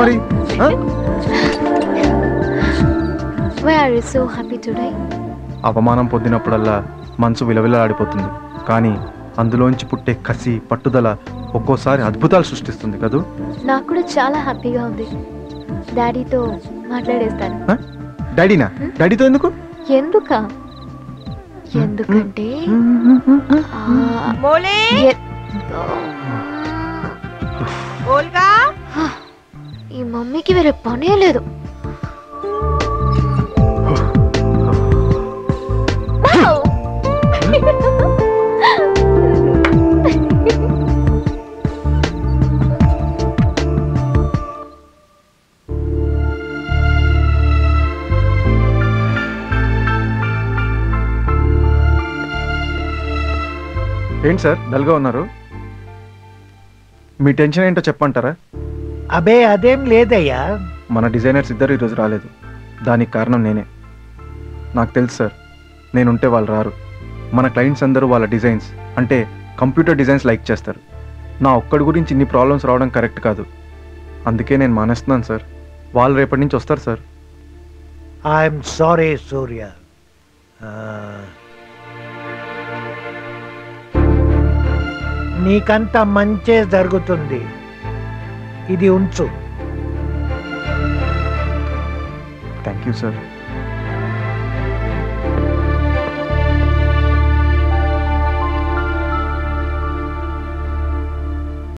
మరి Why are you so happy today? అవమానం పొందినప్పుడల్లా మనసు విలవిలాడిపోతుంది, కానీ అందులోంచి పుట్టే కసి పట్టుదల ఒక్కోసారి అద్భుతాలు సృష్టిస్తుంది కదూ. నాకు కూడా చాలా హ్యాపీగా ఉంది. డాడీతో మాట్లాడేస్తాను. డాడీనా? డాడీతో ఎందుకు? ఎందుకంటే ఈ మమ్మీకి వేరే పనే లేదు. ఏంటి సార్ డల్గా ఉన్నారు? మీ టెన్షన్ ఏంటో చెప్పంటారా? అబే అదేం లేదయ్యా. మన డిజైనర్స్ ఇద్దరు ఈరోజు రాలేదు, దానికి కారణం నేనే. నాకు తెలుసు సార్, నేనుంటే వాళ్ళు రారు. మన క్లయింట్స్ అందరూ వాళ్ళ డిజైన్స్ అంటే కంప్యూటర్ డిజైన్స్ లైక్ చేస్తారు. నా ఒక్కడి గురించి ఇన్ని ప్రాబ్లమ్స్ రావడం కరెక్ట్ కాదు, అందుకే నేను మానేస్తున్నాను సార్. వాళ్ళు రేపటి నుంచి వస్తారు సార్. ఐఎమ్ సారీ సూర్య. నీకంత మంచే జరుగుతుంది, ఇది ఉంచు. Thank you sir.